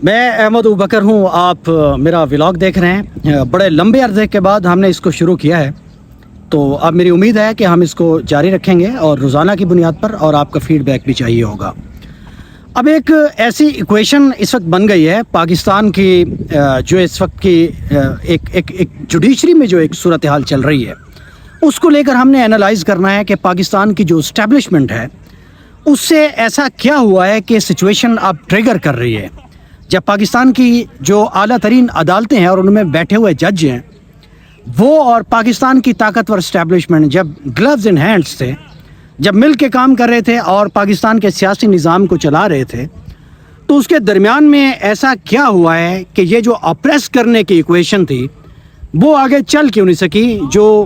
میں احمد ابوبکر ہوں. آپ میرا ولاگ دیکھ رہے ہیں. بڑے لمبے عرصے کے بعد ہم نے اس کو شروع کیا ہے, تو اب میری امید ہے کہ ہم اس کو جاری رکھیں گے اور روزانہ کی بنیاد پر, اور آپ کا فیڈ بیک بھی چاہیے ہوگا. اب ایک ایسی ایکویشن اس وقت بن گئی ہے پاکستان کی, جو اس وقت کی ایک جوڈیشری میں جو ایک صورتحال چل رہی ہے, اس کو لے کر ہم نے انالائز کرنا ہے کہ پاکستان کی جو اسٹیبلشمنٹ ہے اس سے ایسا کیا ہوا ہے کہ سچویشن اب ٹریگر کر رہی ہے. جب پاکستان کی جو اعلیٰ ترین عدالتیں ہیں اور ان میں بیٹھے ہوئے جج ہیں, وہ اور پاکستان کی طاقتور اسٹیبلشمنٹ جب گلوز ان ہینڈز تھے, جب مل کے کام کر رہے تھے اور پاکستان کے سیاسی نظام کو چلا رہے تھے, تو اس کے درمیان میں ایسا کیا ہوا ہے کہ یہ جو اپریس کرنے کی ایکویشن تھی وہ آگے چل کیوں نہیں سکی, جو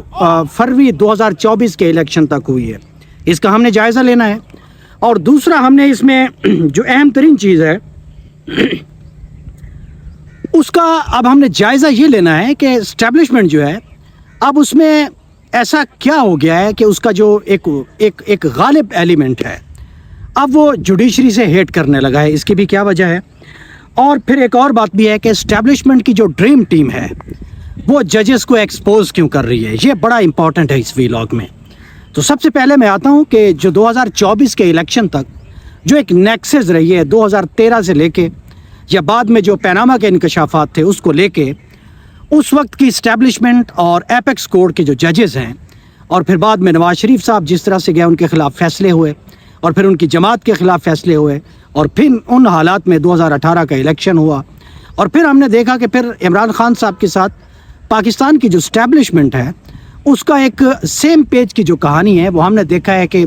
فروری 2024 کے الیکشن تک ہوئی ہے. اس کا ہم نے جائزہ لینا ہے. اور دوسرا ہم نے اس میں جو اہم ترین چیز ہے اس کا اب ہم نے جائزہ یہ لینا ہے کہ اسٹیبلشمنٹ جو ہے اب اس میں ایسا کیا ہو گیا ہے کہ اس کا جو ایک غالب ایلیمنٹ ہے اب وہ جوڈیشری سے ہیٹ کرنے لگا ہے. اس کی بھی کیا وجہ ہے؟ اور پھر ایک اور بات بھی ہے کہ اسٹیبلشمنٹ کی جو ڈریم ٹیم ہے وہ ججز کو ایکسپوز کیوں کر رہی ہے. یہ بڑا امپورٹنٹ ہے اس ویلاگ میں. تو سب سے پہلے میں آتا ہوں کہ جو 2024 کے الیکشن تک جو ایک نیکسز رہی ہے 2013 سے لے کے, یا بعد میں جو پیناما کے انکشافات تھے اس کو لے کے, اس وقت کی اسٹیبلشمنٹ اور ایپیکس کورٹ کے جو ججز ہیں, اور پھر بعد میں نواز شریف صاحب جس طرح سے گئے ان کے خلاف فیصلے ہوئے, اور پھر ان کی جماعت کے خلاف فیصلے ہوئے, اور پھر ان حالات میں 2018 کا الیکشن ہوا, اور پھر ہم نے دیکھا کہ پھر عمران خان صاحب کے ساتھ پاکستان کی جو اسٹیبلشمنٹ ہے اس کا ایک سیم پیج کی جو کہانی ہے وہ ہم نے دیکھا ہے کہ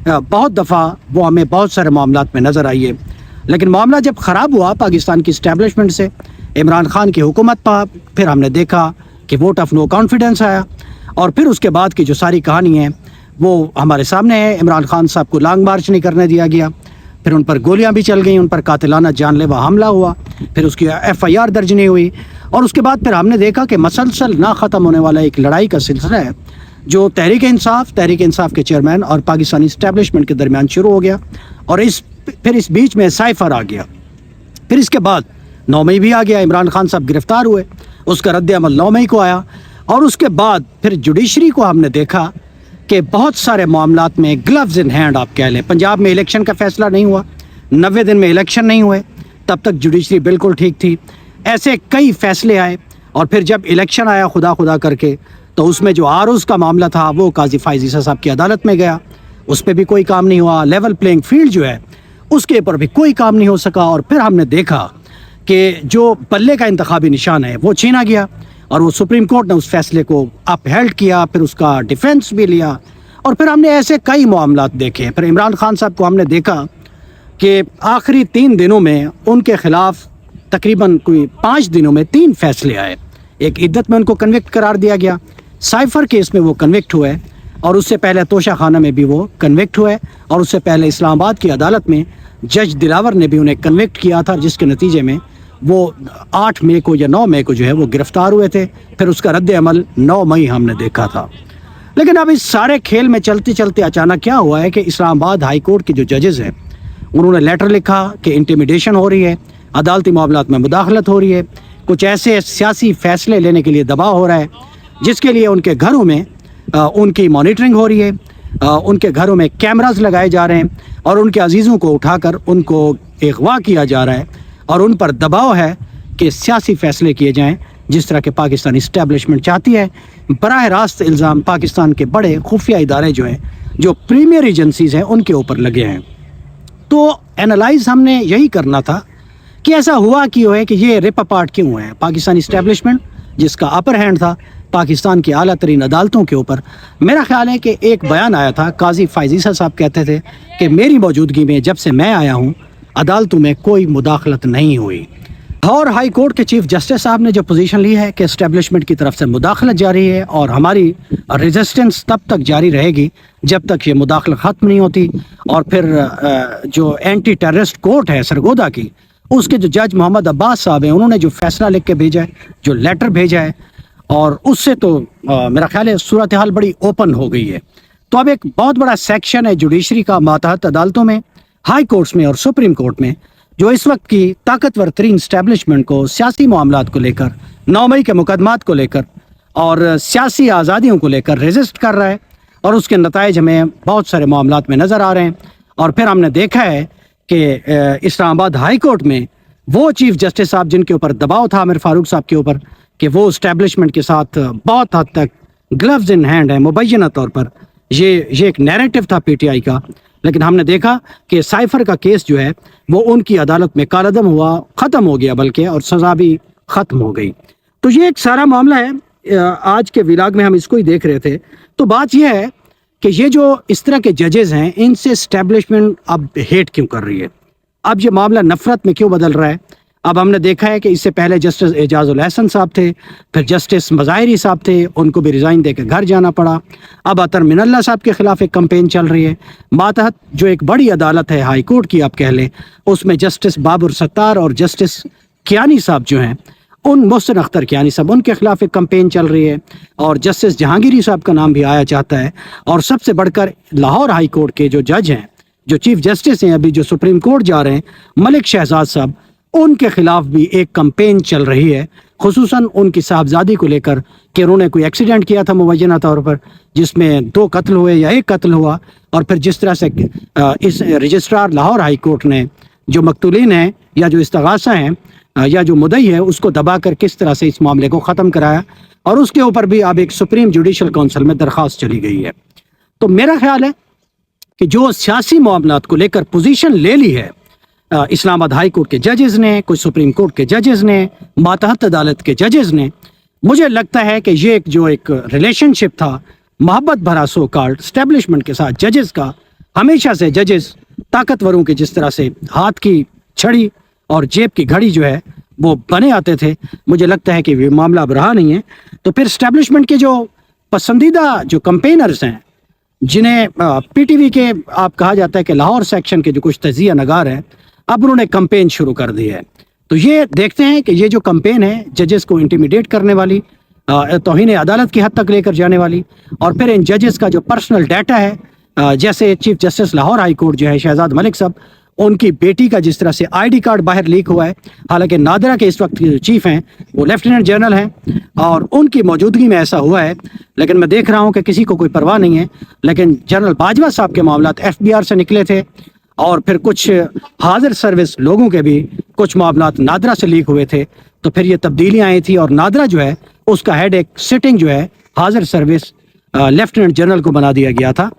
بہت دفعہ وہ ہمیں بہت سارے معاملات میں نظر آئی ہے. لیکن معاملہ جب خراب ہوا پاکستان کی اسٹیبلشمنٹ سے, عمران خان کی حکومت پر, پھر ہم نے دیکھا کہ ووٹ آف نو کانفیڈنس آیا, اور پھر اس کے بعد کی جو ساری کہانی ہے وہ ہمارے سامنے ہے. عمران خان صاحب کو لانگ مارچ نہیں کرنے دیا گیا, پھر ان پر گولیاں بھی چل گئیں, ان پر قاتلانہ جان لیوا حملہ ہوا, پھر اس کی FIR درج نہیں ہوئی, اور اس کے بعد پھر ہم نے دیکھا کہ مسلسل نہ ختم ہونے والا ایک لڑائی کا سلسلہ ہے جو تحریک انصاف کے چیئرمین اور پاکستانی اسٹیبلشمنٹ کے درمیان شروع ہو گیا. اور پھر اس بیچ میں سائفر آ گیا, پھر اس کے بعد 9 مئی بھی آ گیا, عمران خان صاحب گرفتار ہوئے, اس کا رد عمل 9 مئی کو آیا, اور اس کے بعد پھر جوڈیشری کو ہم نے دیکھا کہ بہت سارے معاملات میں گلوز ان ہینڈ آپ کہہ لیں. پنجاب میں الیکشن کا فیصلہ نہیں ہوا, 90 دن میں الیکشن نہیں ہوئے, تب تک جوڈیشری بالکل ٹھیک تھی. ایسے کئی فیصلے آئے, اور پھر جب الیکشن آیا خدا کر کے, تو اس میں جو عارض کا معاملہ تھا وہ قاضی فائز عیسیٰ صاحب کی عدالت میں گیا, اس پہ بھی کوئی کام نہیں ہوا. لیول پلینگ فیلڈ جو ہے اس کے اوپر بھی کوئی کام نہیں ہو سکا. اور پھر ہم نے دیکھا کہ جو پلے کا انتخابی نشان ہے وہ چھینا گیا, اور وہ سپریم کورٹ نے اس فیصلے کو اپ ہیلڈ کیا, پھر اس کا ڈیفینس بھی لیا, اور پھر ہم نے ایسے کئی معاملات دیکھے. پھر عمران خان صاحب کو ہم نے دیکھا کہ آخری 3 دنوں میں ان کے خلاف تقریباً کوئی 5 دنوں میں 3 فیصلے آئے. ایک عدت میں ان کو کنوکٹ قرار دیا گیا, سائفر کیس میں وہ کنوکٹ ہوئے, اور اس سے پہلے توشہ خانہ میں بھی وہ کنوکٹ ہوئے, اور اس سے پہلے اسلام آباد کی عدالت میں جج دلاور نے بھی انہیں کنوکٹ کیا تھا, جس کے نتیجے میں وہ 8 مئی کو یا 9 مئی کو جو ہے وہ گرفتار ہوئے تھے. پھر اس کا رد عمل 9 مئی ہم نے دیکھا تھا. لیکن اب اس سارے کھیل میں چلتے چلتے اچانک کیا ہوا ہے کہ اسلام آباد ہائی کورٹ کے جو ججز ہیں انہوں نے لیٹر لکھا کہ انٹیمیڈیشن ہو رہی ہے, عدالتی معاملات میں مداخلت ہو رہی ہے, کچھ ایسے سیاسی فیصلے لینے کے لیے دباؤ ہو رہا ہے جس کے لیے ان کے گھروں میں ان کی مانیٹرنگ ہو رہی ہے, ان کے گھروں میں کیمراز لگائے جا رہے ہیں, اور ان کے عزیزوں کو اٹھا کر ان کو اغوا کیا جا رہا ہے, اور ان پر دباؤ ہے کہ سیاسی فیصلے کیے جائیں جس طرح کہ پاکستانی اسٹیبلشمنٹ چاہتی ہے. براہ راست الزام پاکستان کے بڑے خفیہ ادارے جو ہیں, جو پریمیئر ایجنسیز ہیں, ان کے اوپر لگے ہیں. تو اینالائز ہم نے یہی کرنا تھا کہ ایسا ہوا کیوں ہے کہ یہ رپ اپارٹ کیوں ہے. پاکستانی اسٹیبلشمنٹ جس کا اپر ہینڈ تھا پاکستان کی اعلیٰ ترین عدالتوں کے اوپر, میرا خیال ہے کہ ایک بیان آیا تھا, قاضی فائز عیسیٰ صاحب کہتے تھے کہ میری موجودگی میں جب سے میں آیا ہوں عدالتوں میں کوئی مداخلت نہیں ہوئی. اور ہائی کورٹ کے چیف جسٹس صاحب نے جو پوزیشن لی ہے کہ اسٹیبلشمنٹ کی طرف سے مداخلت جاری ہے, اور ہماری ریزسٹنس تب تک جاری رہے گی جب تک یہ مداخلت ختم نہیں ہوتی. اور پھر جو اینٹی ٹیررسٹ کورٹ ہے سرگودا کی, اس کے جو جج محمد عباس صاحب ہیں, انہوں نے جو فیصلہ لکھ کے بھیجا ہے, جو لیٹر بھیجا ہے, اور اس سے تو میرا خیال ہے صورتحال بڑی اوپن ہو گئی ہے. تو اب ایک بہت بڑا سیکشن ہے جوڈیشری کا ماتحت عدالتوں میں, ہائی کورٹس میں اور سپریم کورٹ میں جو اس وقت کی طاقتور ترین اسٹیبلشمنٹ کو سیاسی معاملات کو لے کر 9 مئی کے مقدمات کو لے کر اور سیاسی آزادیوں کو لے کر ریزسٹ کر رہا ہے، اور اس کے نتائج ہمیں بہت سارے معاملات میں نظر آ رہے ہیں۔ اور پھر ہم نے دیکھا ہے کہ اسلام آباد ہائی کورٹ میں وہ چیف جسٹس صاحب جن کے اوپر دباؤ تھا عامر فاروق صاحب کے اوپر کہ وہ اسٹیبلشمنٹ کے ساتھ بہت حد تک گلوز ان ہینڈ ہے مبینہ طور پر، یہ ایک نیریٹو تھا پی ٹی آئی کا، لیکن ہم نے دیکھا کہ سائفر کا کیس جو ہے وہ ان کی عدالت میں کالعدم ہوا، ختم ہو گیا بلکہ، اور سزا بھی ختم ہو گئی۔ تو یہ ایک سارا معاملہ ہے، آج کے ولاگ میں ہم اس کو ہی دیکھ رہے تھے۔ تو بات یہ ہے کہ یہ جو اس طرح کے ججز ہیں ان سے اسٹیبلشمنٹ اب ہیٹ کیوں کر رہی ہے، اب یہ معاملہ نفرت میں کیوں بدل رہا ہے؟ اب ہم نے دیکھا ہے کہ اس سے پہلے جسٹس اعجاز الحسن صاحب تھے، پھر جسٹس مظاہری صاحب تھے، ان کو بھی ریزائن دے کے گھر جانا پڑا۔ اب عطر من اللہ صاحب کے خلاف ایک کمپین چل رہی ہے، ماتحت جو ایک بڑی عدالت ہے ہائی کورٹ کی آپ کہہ لیں، اس میں جسٹس بابر ستار اور جسٹس کیانی صاحب جو ہیں، ان محسن اختر کیانی صاحب، ان کے خلاف ایک کمپین چل رہی ہے، اور جسٹس جہانگیری صاحب کا نام بھی آیا چاہتا ہے، اور سب سے بڑھ کر لاہور ہائی کورٹ کے جو جج ہیں، جو چیف جسٹس ہیں ابھی جو سپریم کورٹ جا رہے ہیں، ملک شہزاد صاحب، ان کے خلاف بھی ایک کمپین چل رہی ہے، خصوصاً ان کی صاحبزادی کو لے کر کہ انہوں نے کوئی ایکسیڈنٹ کیا تھا مبینہ طور پر جس میں 2 قتل ہوئے یا 1 قتل ہوا، اور پھر جس طرح سے اس رجسٹرار لاہور ہائی کورٹ نے جو مقتولین ہیں یا جو استغاثہ ہیں یا جو مدعی ہے اس کو دبا کر کس طرح سے اس معاملے کو ختم کرایا، اور اس کے اوپر بھی اب ایک سپریم جوڈیشل کونسل میں درخواست چلی گئی ہے۔ تو میرا خیال ہے کہ جو سیاسی معاملات کو لے کر پوزیشن لے لی ہے اسلام آباد ہائی کورٹ کے ججز نے، کچھ سپریم کورٹ کے ججز نے، ماتحت عدالت کے ججز نے، مجھے لگتا ہے کہ یہ ایک ریلیشن شپ تھا محبت بھرا سو کالڈ اسٹیبلشمنٹ کے ساتھ ججز کا۔ ہمیشہ سے ججز طاقتوروں کے جس طرح سے ہاتھ کی چھڑی اور جیب کی گھڑی جو ہے وہ بنے آتے تھے، مجھے لگتا ہے کہ یہ معاملہ اب رہا نہیں ہے۔ تو پھر اسٹیبلشمنٹ کے جو پسندیدہ جو کمپینرز ہیں، جنہیں پی ٹی وی کے آپ کہا جاتا ہے کہ لاہور سیکشن کے جو کچھ تجزیہ نگار ہیں، اب انہوں نے کمپین شروع کر دی ہے۔ تو یہ دیکھتے ہیں کہ یہ جو کمپین ہے ججز کو انٹیمیڈیٹ کرنے والی، توہین عدالت کی حد تک لے کر جانے والی، اور پھر ان ججز کا جو پرسنل ڈیٹا ہے، جیسے chief justice Lahore high court جو ہے شہزاد ملک صاحب، ان کی بیٹی کا جس طرح سے آئی ڈی کارڈ باہر لیک ہوا ہے، حالانکہ نادرا کے اس وقت چیف ہیں وہ لیفٹیننٹ جنرل ہیں اور ان کی موجودگی میں ایسا ہوا ہے، لیکن میں دیکھ رہا ہوں کہ کسی کو کوئی پرواہ نہیں ہے۔ لیکن جنرل باجوہ صاحب کے معاملات ایف بی آر سے نکلے تھے، اور پھر کچھ حاضر سروس لوگوں کے بھی کچھ معاملات نادرا سے لیک ہوئے تھے، تو پھر یہ تبدیلیاں آئی تھی، اور نادرا جو ہے اس کا ہیڈ ایک سٹنگ جو ہے حاضر سروس لیفٹیننٹ جنرل کو بنا دیا گیا تھا۔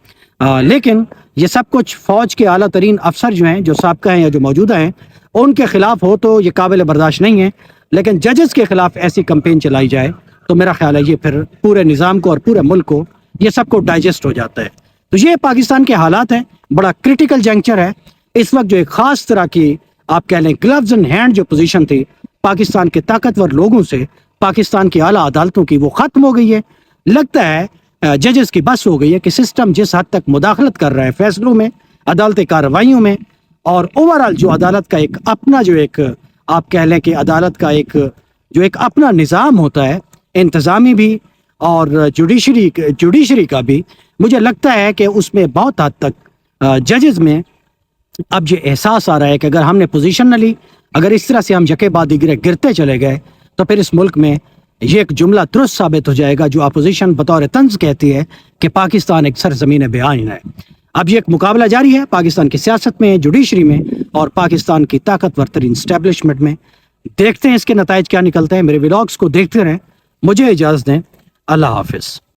لیکن یہ سب کچھ فوج کے اعلیٰ ترین افسر جو ہیں، جو سابقہ ہیں یا جو موجودہ ہیں، ان کے خلاف ہو تو یہ قابل برداشت نہیں ہے، لیکن ججز کے خلاف ایسی کمپین چلائی جائے تو میرا خیال ہے یہ پھر پورے نظام کو اور پورے ملک کو یہ سب کو ڈائجسٹ ہو جاتا ہے۔ تو یہ پاکستان کے حالات ہیں، بڑا کرٹیکل جنکچر ہے اس وقت۔ جو ایک خاص طرح کی آپ کہہ لیں گلوز ان ہینڈ جو پوزیشن تھی پاکستان کے طاقتور لوگوں سے پاکستان کی اعلیٰ عدالتوں کی، وہ ختم ہو گئی ہے۔ لگتا ہے ججز کی بس ہو گئی ہے کہ سسٹم جس حد تک مداخلت کر رہا ہے فیصلوں میں، عدالتی کارروائیوں میں، اور اوورآل جو عدالت کا ایک اپنا جو ایک آپ کہہ لیں کہ عدالت کا ایک اپنا نظام ہوتا ہے، انتظامی بھی اور جوڈیشری کا بھی، مجھے لگتا ہے کہ اس میں بہت حد تک ججز میں اب یہ احساس آ رہا ہے کہ اگر ہم نے پوزیشن نہ لی، اگر اس طرح سے ہم یکے بعد دیگرے گرتے چلے گئے، تو پھر اس ملک میں یہ ایک جملہ درست ثابت ہو جائے گا جو اپوزیشن بطور طنز کہتی ہے کہ پاکستان ایک سرزمین بے آئین ہے۔ اب یہ ایک مقابلہ جاری ہے پاکستان کی سیاست میں، جوڈیشری میں، اور پاکستان کی طاقتور ترین اسٹیبلشمنٹ میں۔ دیکھتے ہیں اس کے نتائج کیا نکلتے ہیں۔ میرے ولاگس کو دیکھتے رہیں، مجھے اجازت دیں، اللہ حافظ۔